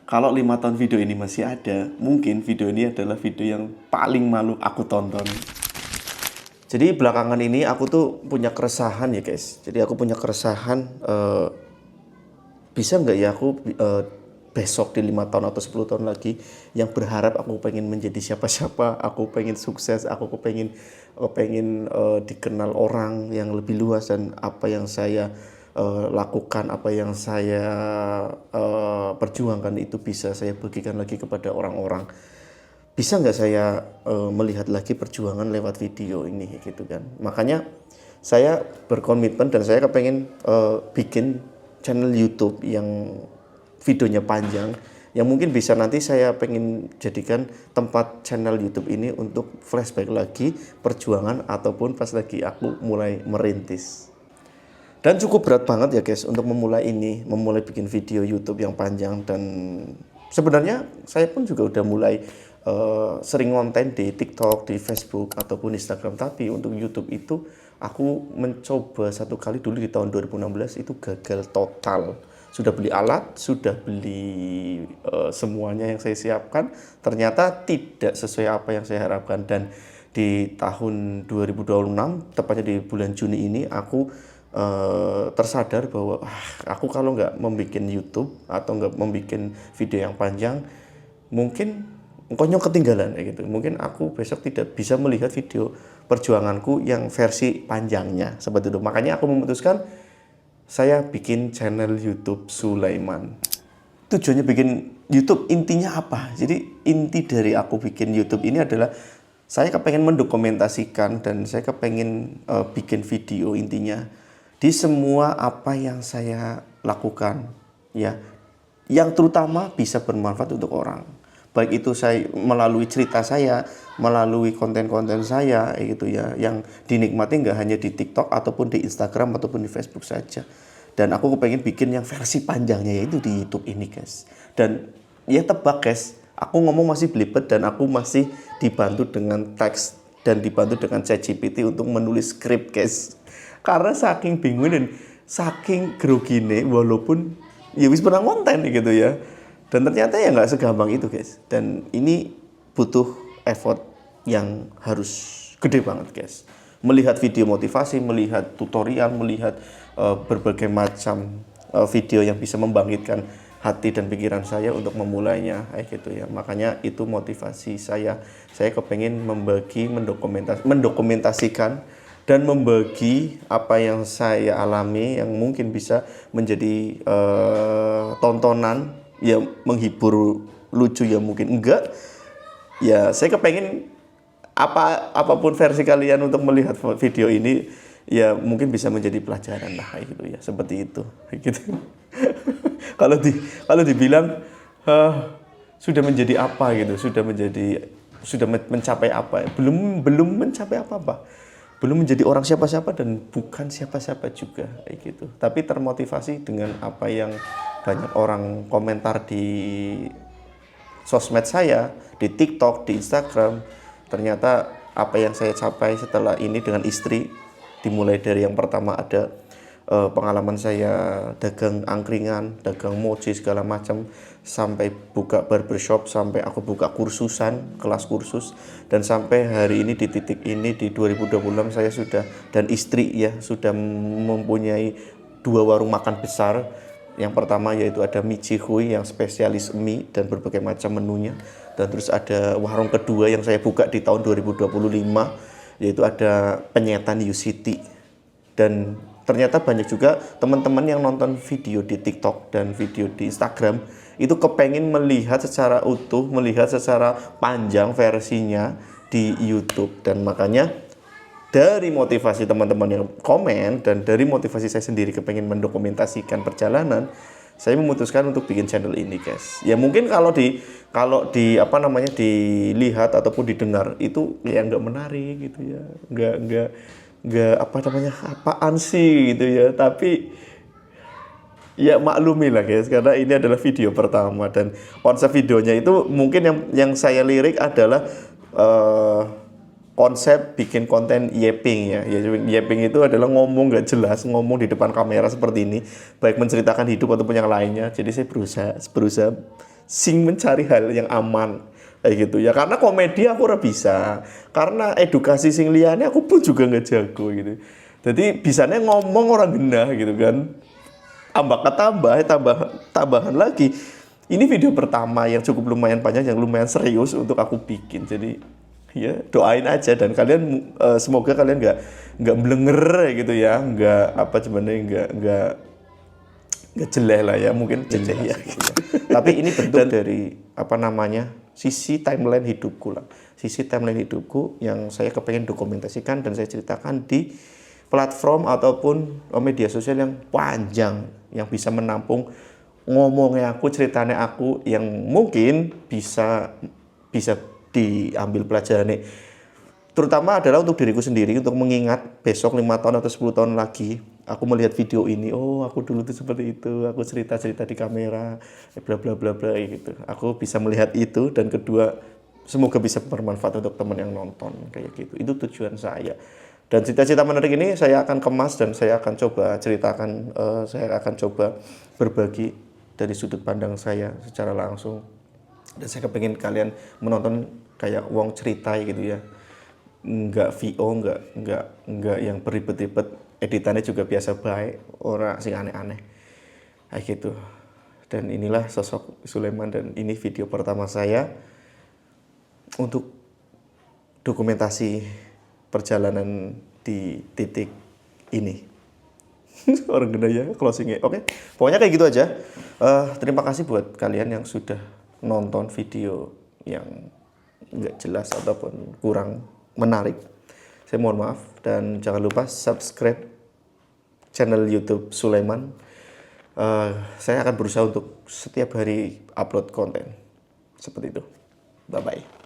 Kalau 5 tahun video ini masih ada, mungkin video ini adalah video yang paling malu aku tonton. Jadi belakangan ini aku tuh punya keresahan ya guys. Jadi aku punya keresahan, bisa nggak ya aku besok di 5 tahun atau 10 tahun lagi yang berharap aku pengen menjadi siapa-siapa, aku pengen sukses, aku pengen dikenal orang yang lebih luas, dan apa yang saya lakukan, apa yang saya perjuangkan itu bisa saya bagikan lagi kepada orang-orang. Bisa nggak saya melihat lagi perjuangan lewat video ini gitu kan. Makanya saya berkomitmen dan saya kepengen bikin channel YouTube yang videonya panjang, yang mungkin bisa nanti saya pengen jadikan tempat channel YouTube ini untuk flashback lagi perjuangan ataupun pas lagi aku mulai merintis. Dan cukup berat banget ya guys untuk memulai bikin video YouTube yang panjang. Dan sebenarnya saya pun juga udah mulai sering konten di TikTok, di Facebook ataupun Instagram, tapi untuk YouTube itu aku mencoba satu kali dulu di tahun 2016, itu gagal total. Sudah beli alat, sudah beli semuanya yang saya siapkan, ternyata tidak sesuai apa yang saya harapkan. Dan di tahun 2026, tepatnya di bulan Juni ini, aku tersadar bahwa aku kalau nggak membuat YouTube atau nggak membuat video yang panjang, mungkin konyol ketinggalan gitu. Mungkin aku besok tidak bisa melihat video perjuanganku yang versi panjangnya seperti itu. Makanya aku memutuskan saya bikin channel YouTube Sulaiman. Tujuannya bikin YouTube intinya apa? Jadi inti dari aku bikin YouTube ini adalah saya kepengen mendokumentasikan dan saya kepengen bikin video intinya di semua apa yang saya lakukan, ya, yang terutama bisa bermanfaat untuk orang. Baik itu saya melalui cerita saya, melalui konten-konten saya gitu ya, yang dinikmati nggak hanya di TikTok ataupun di Instagram ataupun di Facebook saja. Dan aku kepengen bikin yang versi panjangnya yaitu di YouTube ini guys. Dan ya tebak guys, aku ngomong masih belibet dan aku masih dibantu dengan teks dan dibantu dengan ChatGPT untuk menulis skrip guys. Karena saking bingung dan saking grogine, walaupun ya wis pernah konten gitu ya. Dan ternyata ya nggak segampang itu guys. Dan ini butuh effort yang harus gede banget guys. Melihat video motivasi, melihat tutorial, melihat berbagai macam video yang bisa membangkitkan hati dan pikiran saya untuk memulainya kayak gitu ya. Makanya itu motivasi saya. Saya kepengen mendokumentasikan dan membagi apa yang saya alami yang mungkin bisa menjadi tontonan ya, menghibur, lucu ya mungkin enggak. Ya saya kepengen apapun versi kalian untuk melihat video ini ya mungkin bisa menjadi pelajaran lah kayak gitu ya, seperti itu gitu. Kalau dibilang sudah menjadi apa gitu, sudah mencapai apa? Belum mencapai apa-apa. Belum menjadi orang siapa-siapa dan bukan siapa-siapa juga kayak gitu. Tapi termotivasi dengan apa yang banyak orang komentar di sosmed saya, di TikTok, di Instagram. Ternyata apa yang saya capai setelah ini dengan istri, dimulai dari yang pertama ada pengalaman saya dagang angkringan, dagang mochi segala macam, sampai buka barbershop, sampai aku buka kursusan, kelas kursus, dan sampai hari ini di titik ini di 2026 saya sudah, dan istri ya, sudah mempunyai 2 warung makan besar. Yang pertama yaitu ada Mi Cihui yang spesialis mie dan berbagai macam menunya, dan terus ada warung kedua yang saya buka di tahun 2025 yaitu ada penyetan UCity. Dan ternyata banyak juga teman-teman yang nonton video di TikTok dan video di Instagram itu kepengen melihat secara utuh, melihat secara panjang versinya di YouTube. Dan makanya dari motivasi teman-teman yang komen dan dari motivasi saya sendiri kepengen mendokumentasikan perjalanan, saya memutuskan untuk bikin channel ini guys. Ya mungkin kalau di apa namanya dilihat ataupun didengar itu ya nggak menarik gitu ya, nggak apa namanya, apaan sih gitu ya. Tapi ya maklumi lah guys, karena ini adalah video pertama dan konsep videonya itu mungkin yang saya lirik adalah konsep bikin konten yapping ya. Yapping itu adalah ngomong gak jelas, ngomong di depan kamera seperti ini, baik menceritakan hidup ataupun yang lainnya. Jadi saya berusaha sing mencari hal yang aman kayak gitu ya. Karena komedi aku ora bisa, karena edukasi sing liyane aku pun juga nggak jago gitu. Jadi bisanya ngomong orang genah gitu kan. Tambahan lagi. Ini video pertama yang cukup lumayan panjang, yang lumayan serius untuk aku bikin. Jadi ya doain aja, dan kalian semoga kalian nggak blenger gitu ya, nggak apa cuman nggak jelek lah ya, mungkin jelek ya gitu ya. Tapi ini bentuk dari apa namanya, sisi timeline hidupku lah, sisi timeline hidupku yang saya kepengen dokumentasikan dan saya ceritakan di platform ataupun media sosial yang panjang, yang bisa menampung ngomongnya aku, ceritanya aku, yang mungkin bisa diambil pelajarannya, terutama adalah untuk diriku sendiri, untuk mengingat besok 5 tahun atau 10 tahun lagi aku melihat video ini, oh aku dulu tuh seperti itu, aku cerita-cerita di kamera bla bla bla bla gitu. Aku bisa melihat itu, dan kedua semoga bisa bermanfaat untuk teman yang nonton kayak gitu. Itu tujuan saya. Dan cita-cita menarik ini saya akan kemas dan saya akan coba ceritakan, saya akan coba berbagi dari sudut pandang saya secara langsung. Dan saya kepengen kalian menonton kayak wong cerita gitu ya, nggak VO, nggak yang beribet-ribet, editannya juga biasa baik, ora sing aneh-aneh kayak gitu. Dan inilah sosok Sulaiman, dan ini video pertama saya untuk dokumentasi perjalanan di titik ini. Orang gede ya closingnya. Oke, pokoknya kayak gitu aja. Terima kasih buat kalian yang sudah nonton video yang nggak jelas ataupun kurang menarik. Saya mohon maaf, dan jangan lupa subscribe channel YouTube Sulaiman. Saya akan berusaha untuk setiap hari upload konten seperti itu. Bye bye.